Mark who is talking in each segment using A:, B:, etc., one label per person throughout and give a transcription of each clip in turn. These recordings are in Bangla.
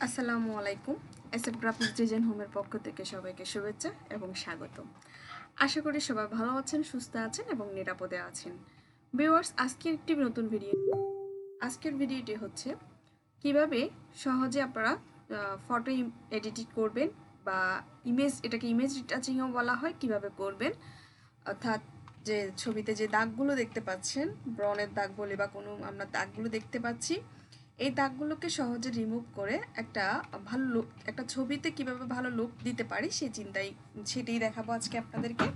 A: আসসালামু আলাইকুম। ASFGraphicDesignHome পক্ষ থেকে সবাইকে শুভেচ্ছা এবং স্বাগতম। আশা করি সবাই ভালো আছেন, সুস্থ আছেন এবং নিরাপদে আছেন। ভিউয়ার্স, আজকের ভিডিওটি হচ্ছে কিভাবে সহজে আপনারা ফটো এডিট করবেন বা এটাকে ইমেজ রিটাচিংও বলা হয়, কিভাবে করবেন। অর্থাৎ যে ছবিতে যে দাগগুলো দেখতে পাচ্ছেন, ব্রনের দাগ বলে বা কোনো আমরা দাগগুলো দেখতে পাচ্ছি, এই দাগগুলোকে সহজে রিমুভ করে একটা ছবিতে কিভাবে ভালো লুক দিতে পারি সেটাই দেখাবো আজকে আপনাদেরকে।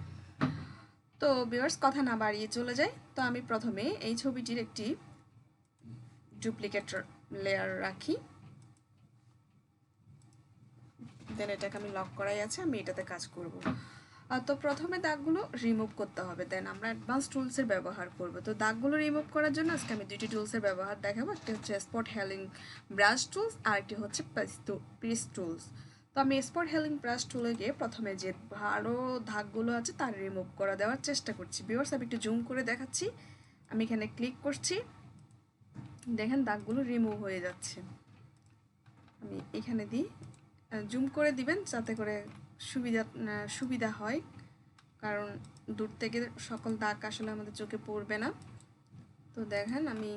A: তো ভিউয়ার্স, কথা না বাড়িয়ে চলে যাই। তো আমি প্রথমে এই ছবিটির একটি ডুপ্লিকেট লেয়ার রাখি, দেন এটাকে আমি লক করাই আছে, আমি এটাতে কাজ করব। তো প্রথমে দাগগুলো রিমুভ করতে হবে, দেন আমরা অ্যাডভান্স টুলসের ব্যবহার করব। তো দাগগুলো রিমুভ করার জন্য আজকে আমি দুইটি টুলসের ব্যবহার দেখাবো। একটি হচ্ছে স্পট হেলিং ব্রাশ টুলস আর একটি হচ্ছে পিস টুলস। তো আমি স্পট হেলিং ব্রাশ টুলে গিয়ে প্রথমে যে ভালো দাগগুলো আছে তার রিমুভ করে দেওয়ার চেষ্টা করছি। ভিউয়ার্স, আমি একটু জুম করে দেখাচ্ছি। আমি এখানে ক্লিক করছি, দেখেন দাগগুলো রিমুভ হয়ে যাচ্ছে। আমি এখানে দিই, জুম করে দিবেন যাতে করে সুবিধা হয়, কারণ দূর থেকে সকল দাগ আসলে আমাদের চোখে পড়বে না। তো দেখেন আমি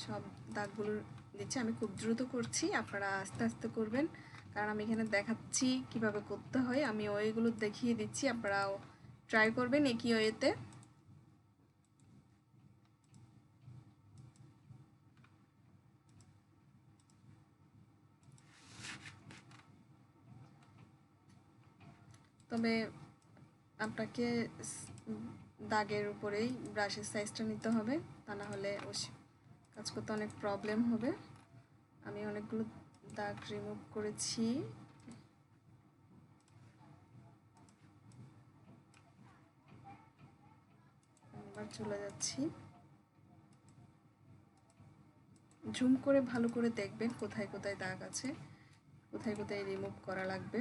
A: সব দাগগুলো দিচ্ছি। আমি খুব দ্রুত করছি, আপনারা আস্তে আস্তে করবেন, কারণ আমি এখানে দেখাচ্ছি কিভাবে করতে হয়, আমি ওয়েগুলো দেখিয়ে দিচ্ছি, আপনারাও ট্রাই করবেন একই ওয়েতে। তবে আপনাকে দাগের উপরেই ব্রাশের সাইজটা নিতে হবে, তা না হলে কাজ করতে অনেক প্রবলেম হবে। আমি অনেকগুলো দাগ রিমুভ করেছি। এবার চলে যাচ্ছি, জুম করে ভালো করে দেখবেন কোথায় কোথায় দাগ আছে, কোথায় কোথায় রিমুভ করা লাগবে।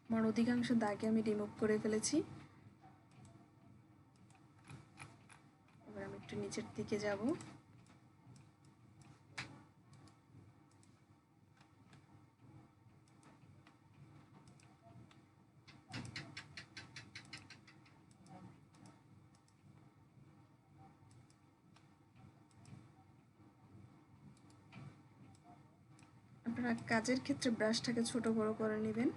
A: আমার অধিকাংশ দাগে আমি রিমুভ করে ফেলেছি। এবার আমি একটু নিচের দিকে যাব, আপনারা কাজের ক্ষেত্রে ব্রাশটাকে ছোট বড় করে নেবেন।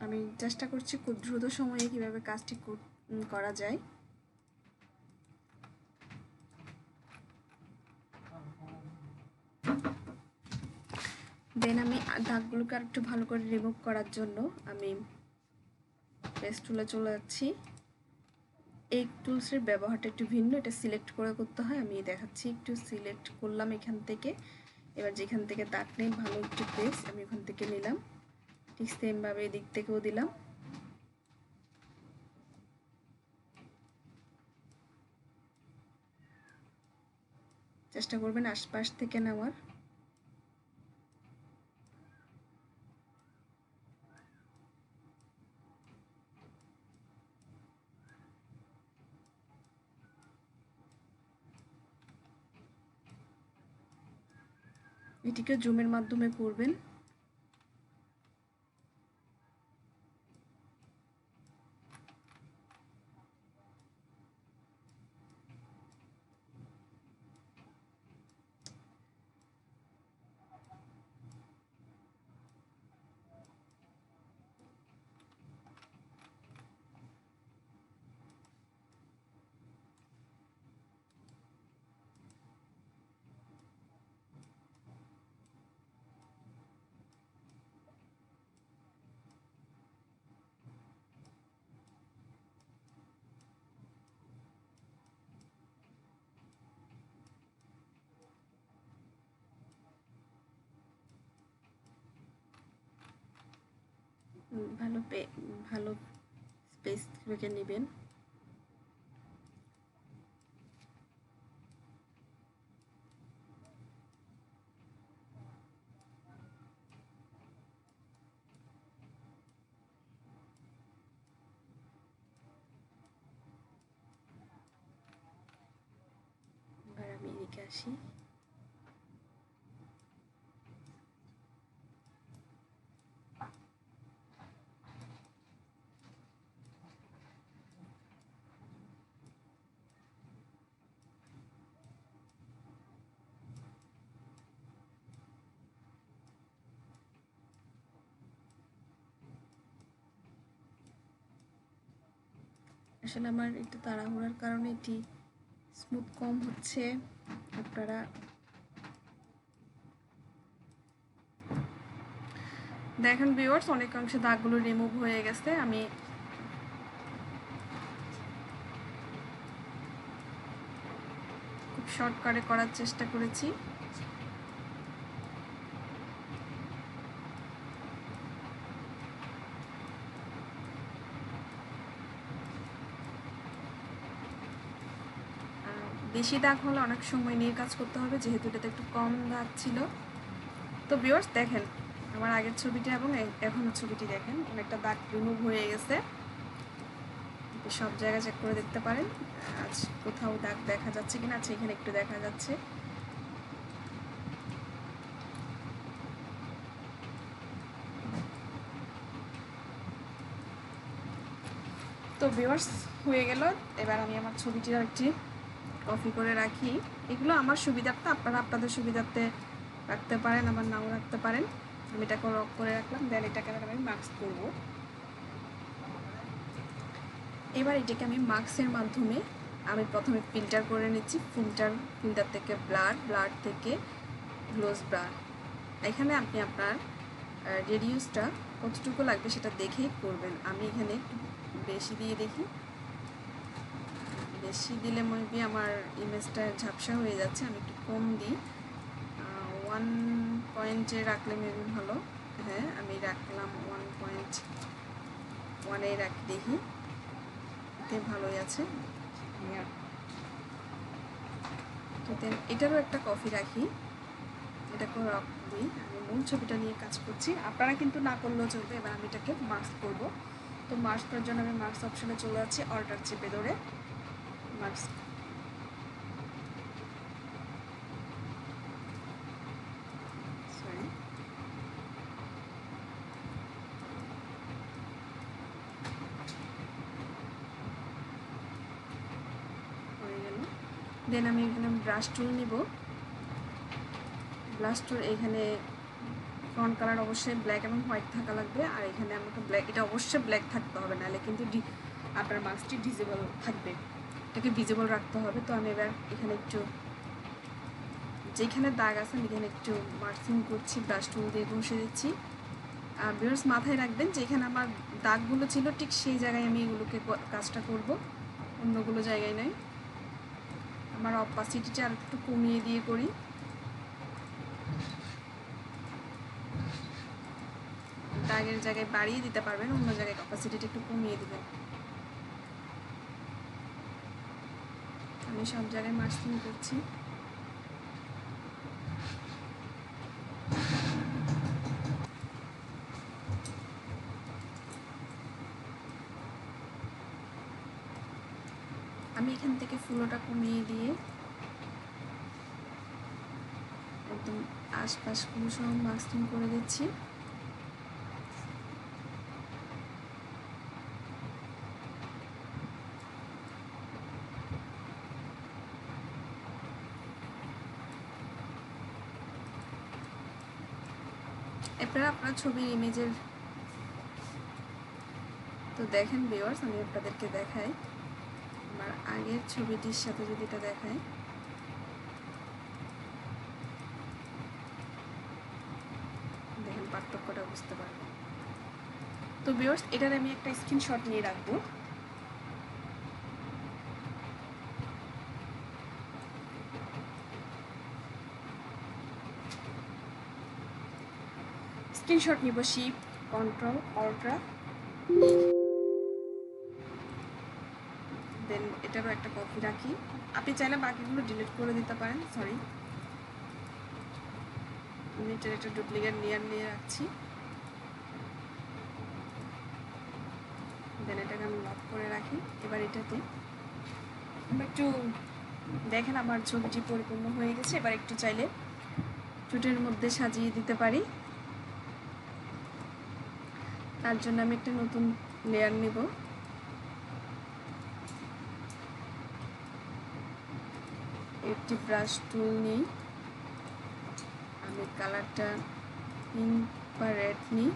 A: আমি চেষ্টা করছি খুব দ্রুত সময়ে কিভাবে কাজটি করা যায়। দেন আমি দাগগুলোকে আর একটু ভালো করে রিমুভ করার জন্য আমি পেস্ট টুলে চলে যাচ্ছি। এই টুলসের ব্যবহারটা একটু ভিন্ন, এটা সিলেক্ট করে করতে হয়। আমি দেখাচ্ছি, একটু সিলেক্ট করলাম এখান থেকে, এবার যেখান থেকে দাগ নেই ভালো একটু প্লেস আমি ওখান থেকে নিলাম, ঠিক সেমভাবে এদিক থেকেও দিলাম। চেষ্টা করবেন আশপাশ থেকে নেওয়ার। এটিকে জুমের মাধ্যমে করবেন। ভালো স্পেস রেখে নেবেন। এবার আমি এদিকে আসি। আসলে আমার একটু তাড়াহুড়ার কারণে এটি স্মুথ কম হচ্ছে। আপনারা দেখেন ভিউয়ার্স, অনেকাংশে দাগগুলো রিমুভ হয়ে গেছে। আমি খুব শর্টকাটে করার চেষ্টা করেছি। বেশি দাগ হলে অনেক সময় নিয়ে কাজ করতে হবে, যেহেতু এটাতে একটু কম দাগ ছিল। তো ভিউয়ার্স দেখেন আমার আগের ছবিটি এবং এখনের ছবিটি দেখেন, অনেকটা দাগ রিমুভ হয়ে গেছে। সব জায়গায় চেক করে দেখতে পারেন আজ কোথাও দাগ দেখা যাচ্ছে কিনা। আচ্ছা, এখানে একটু দেখা যাচ্ছে। তো ভিউয়ার্স হয়ে গেল। এবার আমি আমার ছবিটির একটি কপি করে রাখি। এগুলো আমার সুবিধার্থে, আপনারা আপনাদের সুবিধার্থে রাখতে পারেন, আবার নাও রাখতে পারেন। আমি এটাকে লক করে রাখলাম। দেন এটাকে আমি মার্কস করব। এবার এটাকে আমি মার্কসের মাধ্যমে আমি প্রথমে ফিল্টার করে নিচ্ছি। ফিল্টার থেকে ব্লার থেকে গ্লোজ ব্লার। এখানে আপনি আপনার রেডিউসটা কতটুকু লাগবে সেটা দেখেই করবেন। আমি এখানে একটু বেশি দিয়ে দেখি, বেশি দিলে মেবি আমার ইমেজটা ঝাপসা হয়ে যাচ্ছে। আমি একটু কম দিই, 1 পয়েন্টে রাখলে মেবি ভালো। হ্যাঁ, আমি রাখলাম 1.1 রাখি, দেখি এতে ভালোই আছে। তো দেন এটারও একটা কপি রাখি, এটাকেও রক দিই। আমি মূল ছবিটা নিয়ে কাজ করছি, আপনারা কিন্তু না করলেও চলবে। এবার আমি এটাকে মার্কস করব। তো মার্কস করার জন্য আমি মার্কস অপশনে চলে যাচ্ছি, অল্টার চেপে ধরে মার্কস। দেন আমি এখানে ব্রাশ টুল নিব। ব্রাশ টুল এখানে ফ্রন্ট কালার অবশ্যই ব্ল্যাক এবং হোয়াইট থাকা লাগবে। আর এখানে আমাকে ব্ল্যাক, এটা অবশ্যই ব্ল্যাক থাকতে হবে, নাহলে কিন্তু আপনার মাস্কটি ডিজেবল থাকবে, এটাকে ভিজিবল রাখতে হবে। তো আমি এবার এখানে একটু যেখানে দাগ আছে আমি এখানে একটু মার্কিং করছি, ব্রাশ টুল দিয়ে ঘষে দিচ্ছি। আর ভিউয়ার্স মাথায় রাখবেন যেখানে আমার দাগগুলো ছিল ঠিক সেই জায়গায় আমি এগুলোকে কাজটা করব, অন্যগুলো জায়গায় নয়। আমার অপাসিটিটা আর একটু কমিয়ে দিয়ে করি। দাগের জায়গায় বাড়িয়ে দিতে পারবেন, অন্য জায়গায় অপাসিটিটা একটু কমিয়ে দেবেন। আমি সব জায়গায় মার্কিং করছি। আমি এখান থেকে ফুলোটা কমিয়ে দিয়ে একদম আশপাশগুলো সব মাস্কিং করে দিচ্ছি। এরপরে আপনার ছবির ইমেজের তো দেখেন ভিউয়ার্স, আমি আপনাদেরকে দেখাই আমার আগের ছবিটির সাথে যদি এটা দেখাই, দেখেন পার্থক্যটা বুঝতে পারবেন। তো ভিউয়ার্স এটার আমি একটা স্ক্রিনশট নিয়ে রাখবো। স্ক্রিনশট নিব, শিফট কন্ট্রোল অল্ট্রা দেন এটারও একটা কপি রাখি। আপনি চাইলে বাকিগুলো ডিলিট করে দিতে পারেন, সরি। আমি এটার একটা ডুপ্লিকেট লেয়ার নিয়ে রাখছি। দেন এটাকে আমি লক করে রাখি। এবার এটাতে একটু দেখেন আমার ছবিটি পরিপূর্ণ হয়ে গেছে। এবার একটু চাইলে ঠোঁটের মধ্যে সাজিয়ে দিতে পারি। তার জন্য আমি একটা নতুন লেয়ার নেব। একটি ব্রাশ টুল নিই, আমি কালারটা পিঙ্ক বা রেড নিই।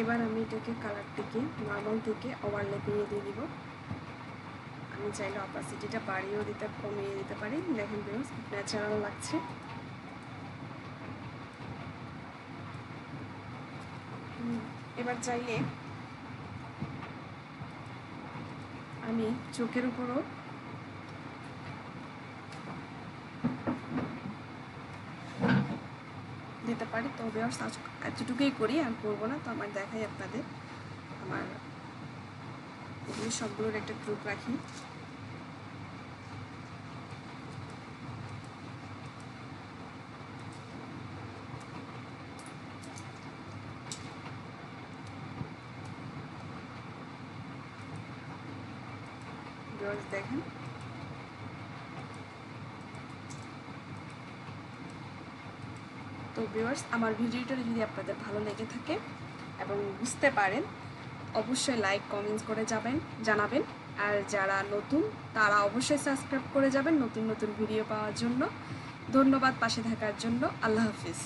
A: এবার আমি এটাকে কালারটিকে নর্মাল থেকে ওভারল্যাপিংয়ে দিয়ে দিব। আমি চাইলে অপাসিটিটা বাড়িয়েও দিতে, কমিয়ে দিতে পারি। দেখেন ভিউয়ার্স, ন্যাচারাল লাগছে। এবার চাইলে আমি চোখের উপরও দিতে পারি। তো ভিউয়ার্স এতটুকুই করি, আর করবো না। তো আমার দেখাই আপনাদের, আমার এগুলো সবগুলোর একটা গ্রুপ রাখি। ভিউয়ার্স দেখেন, তো ভিউয়ার্স আমার ভিডিওটা যদি আপনাদের ভালো লেগে থাকে এবং বুঝতে পারেন, অবশ্যই লাইক কমেন্টস করে জানাবেন। আর যারা নতুন তারা অবশ্যই সাবস্ক্রাইব করে যাবেন নতুন নতুন ভিডিও পাওয়ার জন্য। ধন্যবাদ পাশে থাকার জন্য। আল্লাহ হাফিজ।